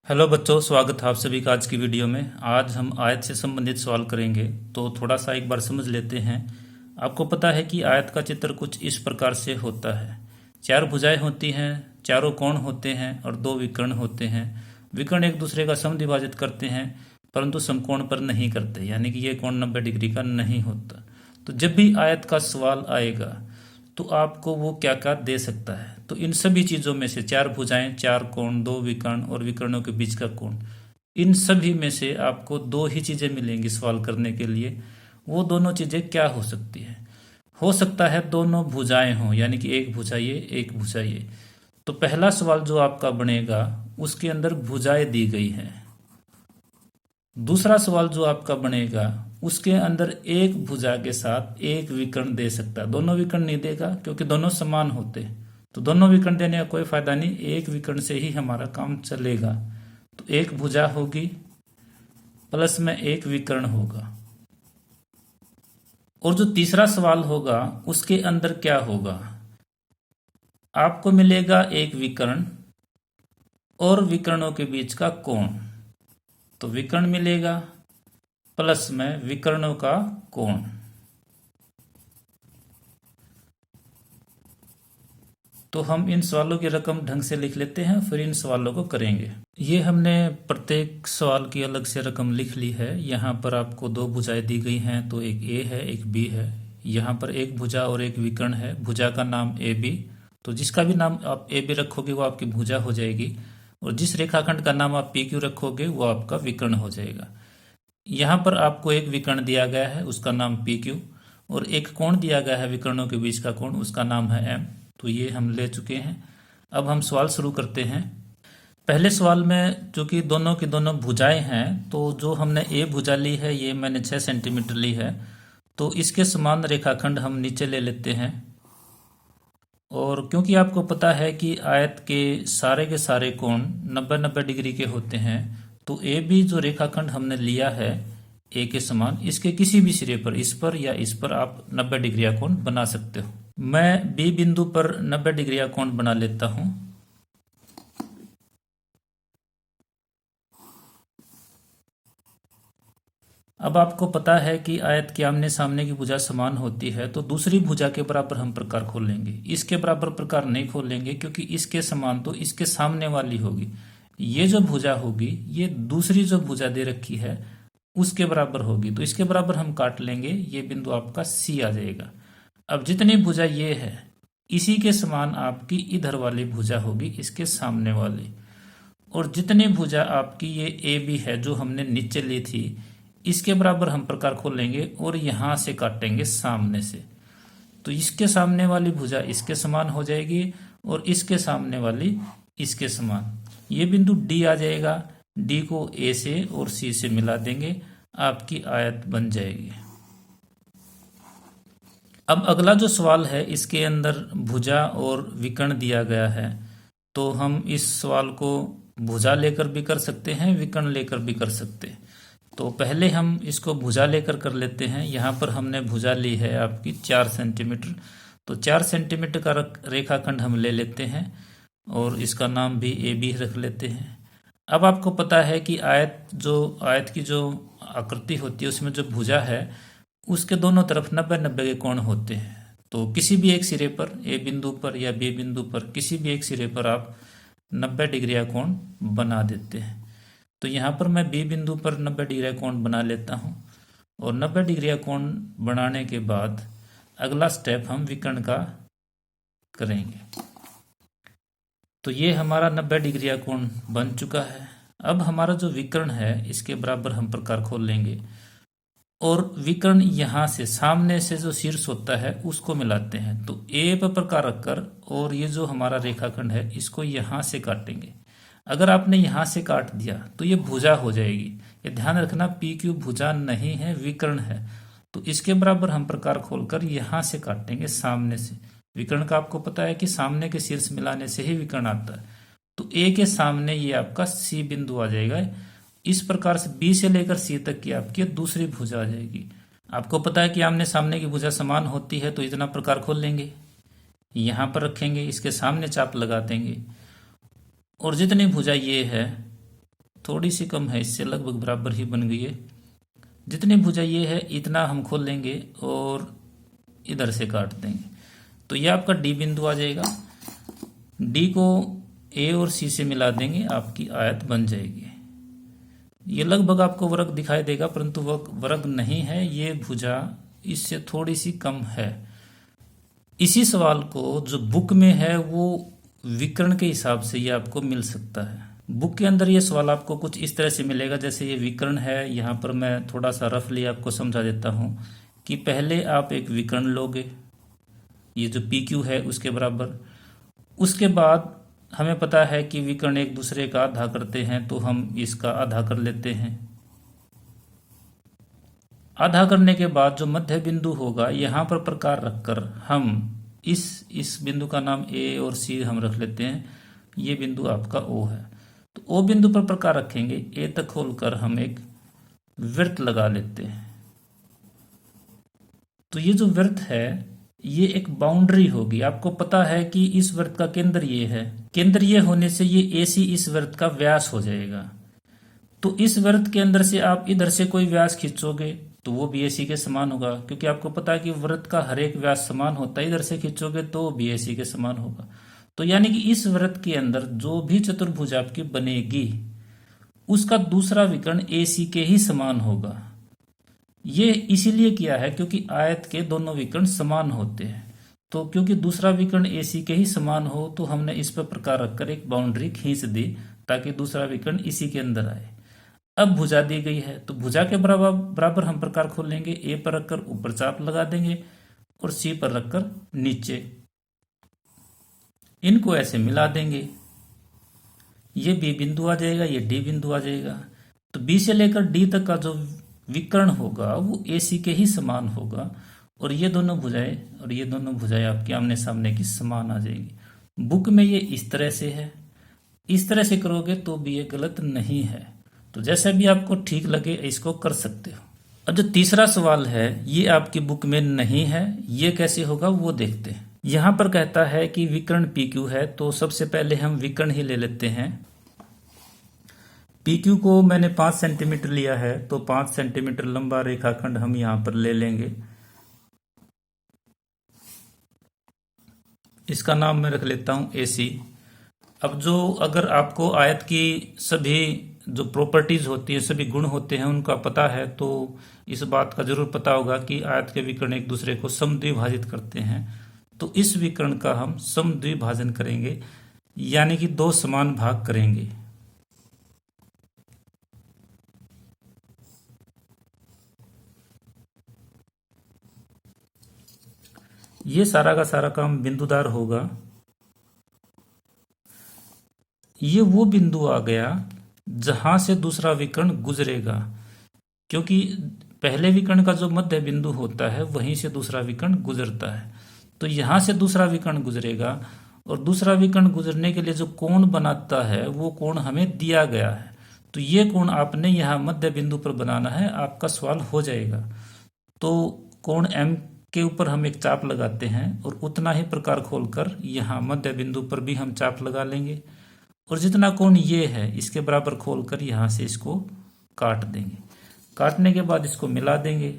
Hello बच्चों, स्वागत है आप सभी का आज की वीडियो में। आज हम आयत से संबंधित सवाल करेंगे। तो थोड़ा सा एक बार समझ लेते हैं। आपको पता है कि आयत का चित्र कुछ इस प्रकार से होता है। चार भुजाएं होती हैं, चारों कोण होते हैं और दो विकर्ण होते हैं। विकर्ण एक दूसरे का समद्विभाजित करते हैं परंतु समकोण पर नहीं करते, यानी कि ये कोण 90 डिग्री का नहीं होता। तो जब भी आयत का सवाल आएगा तो आपको वो क्या क्या दे सकता है। तो इन सभी चीज़ों में से चार भुजाएं, चार कोण, दो विकर्ण और विकर्णों के बीच का कोण, इन सभी में से आपको दो ही चीज़ें मिलेंगी सवाल करने के लिए। वो दोनों चीज़ें क्या हो सकती है? हो सकता है दोनों भुजाएं हों, यानी कि एक भुजा ये, एक भुजा ये। तो पहला सवाल जो आपका बनेगा उसके अंदर भुजाएं दी गई हैं। दूसरा सवाल जो आपका बनेगा उसके अंदर एक भुजा के साथ एक विकर्ण दे सकता है। दोनों विकर्ण नहीं देगा क्योंकि दोनों समान होते, तो दोनों विकर्ण देने का कोई फायदा नहीं, एक विकर्ण से ही हमारा काम चलेगा। तो एक भुजा होगी प्लस में एक विकर्ण होगा। और जो तीसरा सवाल होगा उसके अंदर क्या होगा, आपको मिलेगा एक विकर्ण और विकर्णों के बीच का कोण। तो विकर्ण मिलेगा प्लस में विकर्णों का कोण। तो हम इन सवालों की रकम ढंग से लिख लेते हैं, फिर इन सवालों को करेंगे। ये हमने प्रत्येक सवाल की अलग से रकम लिख ली है। यहाँ पर आपको दो भुजाएं दी गई हैं, तो एक ए है एक बी है। यहाँ पर एक भुजा और एक विकर्ण है, भुजा का नाम ए बी। तो जिसका भी नाम आप ए बी रखोगे वो आपकी भुजा हो जाएगी, और जिस रेखाखंड का नाम आप पी क्यू रखोगे वो आपका विकर्ण हो जाएगा। यहाँ पर आपको एक विकर्ण दिया गया है, उसका नाम पी क्यू, और एक कोण दिया गया है विकर्णों के बीच का कोण, उसका नाम है एम। तो ये हम ले चुके हैं। अब हम सवाल शुरू करते हैं। पहले सवाल में जो कि दोनों की दोनों भुजाएं हैं, तो जो हमने ए भुजा ली है ये मैंने 6 सेंटीमीटर ली है। तो इसके समान रेखाखंड हम नीचे ले लेते हैं। और क्योंकि आपको पता है कि आयत के सारे कोण 90-90 डिग्री के होते हैं, तो ए बी जो रेखाखंड हमने लिया है ए के समान, इसके किसी भी सिरे पर, इस पर या इस पर आप 90 डिग्री का कोण बना सकते हो। मैं बी बिंदु पर 90 डिग्री का कोण बना लेता हूं। अब आपको पता है कि आयत के आमने सामने की भुजा समान होती है, तो दूसरी भुजा के बराबर हम प्रकार खोलेंगे। इसके बराबर प्रकार नहीं खोलेंगे क्योंकि इसके समान तो इसके सामने वाली होगी। ये जो भुजा होगी ये दूसरी जो भुजा दे रखी है उसके बराबर होगी, तो इसके बराबर हम काट लेंगे। ये बिंदु आपका सी आ जाएगा। अब जितनी भुजा ये है इसी के समान आपकी इधर वाली भुजा होगी, इसके सामने वाली। और जितनी भुजा आपकी ये ए बी है जो हमने नीचे ली थी, इसके बराबर हम प्रकार खोलेंगे और यहां से काटेंगे सामने से। तो इसके सामने वाली भुजा इसके समान हो जाएगी और इसके सामने वाली इसके समान। ये बिंदु डी आ जाएगा। डी को ए से और सी से मिला देंगे, आपकी आयत बन जाएगी। अब अगला जो सवाल है इसके अंदर भुजा और विकर्ण दिया गया है, तो हम इस सवाल को भुजा लेकर भी कर सकते हैं, विकर्ण लेकर भी कर सकते हैं। तो पहले हम इसको भुजा लेकर कर लेते हैं। यहाँ पर हमने भुजा ली है आपकी 4 सेंटीमीटर, तो 4 सेंटीमीटर का रेखाखंड हम ले लेते हैं और इसका नाम भी ए बी रख लेते हैं। अब आपको पता है कि आयत की जो आकृति होती है उसमें जो भुजा है उसके दोनों तरफ 90-90 के कोण होते हैं। तो किसी भी एक सिरे पर, ए बिंदु पर या बी बिंदु पर, किसी भी एक सिरे पर आप 90 डिग्री का कोण बना देते हैं। तो यहाँ पर मैं बी बिंदु पर 90 डिग्री का कोण बना लेता हूँ, और 90 डिग्री का कोण बनाने के बाद अगला स्टेप हम विकर्ण का करेंगे। तो ये हमारा 90 डिग्री का कोण बन चुका है। अब हमारा जो विकर्ण है इसके बराबर हम प्रकार खोल लेंगे और विकर्ण यहाँ से सामने से जो शीर्ष होता है उसको मिलाते हैं। तो ए पर प्रकार रखकर और ये जो हमारा रेखाखंड है इसको यहाँ से काटेंगे। अगर आपने यहाँ से काट दिया तो ये भुजा हो जाएगी। ये ध्यान रखना, पी क्यू भुजा नहीं है, विकर्ण है। तो इसके बराबर हम प्रकार खोलकर यहाँ से काटेंगे सामने से। विकर्ण का आपको पता है कि सामने के शीर्ष मिलाने से ही विकर्ण आता है। तो ए के सामने ये आपका सी बिंदु आ जाएगा। इस प्रकार से बी से लेकर सी तक की आपकी दूसरी भुजा आ जाएगी। आपको पता है कि आमने सामने की भुजा समान होती है, तो इतना प्रकार खोल लेंगे, यहां पर रखेंगे, इसके सामने चाप लगा देंगे, और जितनी भुजा ये है थोड़ी सी कम है, इससे लगभग बराबर ही बन गई है। जितनी भुजा ये है इतना हम खोल लेंगे और इधर से काट देंगे, तो ये आपका डी बिंदु आ जाएगा। डी को ए और सी से मिला देंगे, आपकी आयत बन जाएगी। ये लगभग आपको वर्ग दिखाई देगा, परंतु वह वर्ग नहीं है, ये भुजा इससे थोड़ी सी कम है। इसी सवाल को जो बुक में है वो विकर्ण के हिसाब से ये आपको मिल सकता है। बुक के अंदर ये सवाल आपको कुछ इस तरह से मिलेगा, जैसे ये विकर्ण है। यहाँ पर मैं थोड़ा सा रफली आपको समझा देता हूँ कि पहले आप एक विकर्ण लोगे, ये जो पी क्यू है उसके बराबर। उसके बाद हमें पता है कि विकर्ण एक दूसरे का आधा करते हैं, तो हम इसका आधा कर लेते हैं। आधा करने के बाद जो मध्य बिंदु होगा यहाँ पर प्रकार रखकर हम इस बिंदु का नाम ए और सी हम रख लेते हैं। ये बिंदु आपका ओ है, तो ओ बिंदु पर प्रकार रखेंगे। ए तक खोलकर हम एक वृत्त लगा लेते हैं। तो ये जो वृत्त है ये एक बाउंड्री होगी। आपको पता है कि इस वृत्त का केंद्र ये है, केंद्र ये होने से ये एसी इस वृत्त का व्यास हो जाएगा। तो इस वृत्त के अंदर से आप इधर से कोई व्यास खींचोगे तो वो भी एसी के समान होगा, क्योंकि आपको पता है कि वृत्त का हर एक व्यास समान होता है। इधर से खींचोगे तो भी एसी के समान होगा। तो यानी कि इस वृत्त के अंदर जो भी चतुर्भुज आपकी बनेगी उसका दूसरा विकर्ण एसी के ही समान होगा। ये इसीलिए किया है क्योंकि आयत के दोनों विकर्ण समान होते हैं। तो क्योंकि दूसरा विकर्ण एसी के ही समान हो तो हमने इस पर प्रकार रखकर एक बाउंड्री खींच दी ताकि दूसरा विकर्ण इसी के अंदर आए। अब भुजा दी गई है तो भुजा के बराबर हम प्रकार खोल लेंगे। ए पर रखकर ऊपर चाप लगा देंगे और सी पर रखकर नीचे, इनको ऐसे मिला देंगे। ये बी बिंदु आ जाएगा, ये डी बिंदु आ जाएगा। तो बी से लेकर डी तक का जो विकर्ण होगा वो एसी के ही समान होगा, और ये दोनों भुजाएं आपके आमने सामने की समान आ जाएगी। बुक में ये इस तरह से है, इस तरह से करोगे तो भी ये गलत नहीं है। तो जैसा भी आपको ठीक लगे इसको कर सकते हो। अब जो तीसरा सवाल है ये आपकी बुक में नहीं है, ये कैसे होगा वो देखते हैं। यहां पर कहता है कि विकर्ण पी क्यू है, तो सबसे पहले हम विकर्ण ही ले लेते हैं। पी क्यू को मैंने 5 सेंटीमीटर लिया है, तो 5 सेंटीमीटर लंबा रेखाखंड हम यहां पर ले लेंगे। इसका नाम मैं रख लेता हूं एसी। अब अगर आपको आयत की सभी जो प्रॉपर्टीज होती है, सभी गुण होते हैं उनका पता है, तो इस बात का जरूर पता होगा कि आयत के विकर्ण एक दूसरे को समद्विभाजित करते हैं। तो इस विकर्ण का हम समद्विभाजन करेंगे, यानी कि 2 समान भाग करेंगे। ये सारा का सारा काम बिंदुदार होगा। ये वो बिंदु आ गया जहां से दूसरा विकर्ण गुजरेगा, क्योंकि पहले विकर्ण का जो मध्य बिंदु होता है वहीं से दूसरा विकर्ण गुजरता है। तो यहां से दूसरा विकर्ण गुजरेगा, और दूसरा विकर्ण गुजरने के लिए जो कोण बनाता है वो कोण हमें दिया गया है। तो ये कोण आपने यहाँ मध्य बिंदु पर बनाना है, आपका सवाल हो जाएगा। तो कोण एम के ऊपर हम एक चाप लगाते हैं और उतना ही प्रकार खोलकर यहाँ मध्य बिंदु पर भी हम चाप लगा लेंगे, और जितना कोण ये है इसके बराबर खोलकर यहाँ से इसको काट देंगे। काटने के बाद इसको मिला देंगे।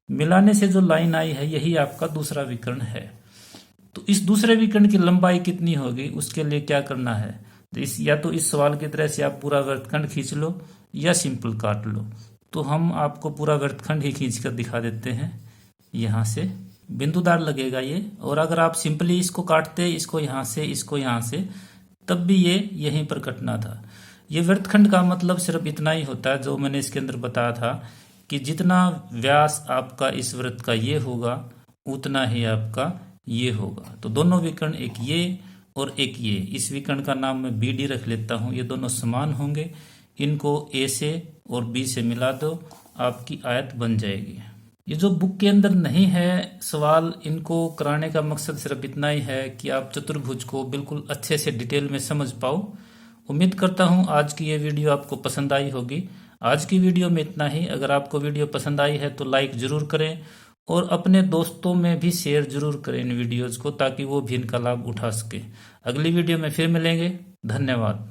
मिलाने से जो लाइन आई है यही आपका दूसरा विकर्ण है। तो इस दूसरे विकर्ण की लंबाई कितनी होगी उसके लिए क्या करना है, तो या तो इस सवाल की तरह से आप पूरा वृत्तखंड खींच लो या सिंपल काट लो। तो हम आपको पूरा वृत्तखंड ही खींच कर दिखा देते हैं। यहाँ से बिंदुदार लगेगा ये, और अगर आप सिंपली इसको काटते इसको यहाँ से तब भी ये यहीं पर कटना था। ये वृत्तखंड का मतलब सिर्फ इतना ही होता है जो मैंने इसके अंदर बताया था कि जितना व्यास आपका इस वृत्त का ये होगा उतना ही आपका ये होगा। तो दोनों विकर्ण, एक ये और एक ये, इस विकर्ण का नाम मैं बी डी रख लेता हूँ। ये दोनों समान होंगे, इनको ए से और बी से मिला दो, आपकी आयत बन जाएगी। ये जो बुक के अंदर नहीं है सवाल, इनको कराने का मकसद सिर्फ इतना ही है कि आप चतुर्भुज को बिल्कुल अच्छे से डिटेल में समझ पाओ। उम्मीद करता हूँ आज की ये वीडियो आपको पसंद आई होगी। आज की वीडियो में इतना ही। अगर आपको वीडियो पसंद आई है तो लाइक जरूर करें और अपने दोस्तों में भी शेयर जरूर करें इन वीडियोज़ को, ताकि वो भी इनका लाभ उठा सके। अगली वीडियो में फिर मिलेंगे। धन्यवाद।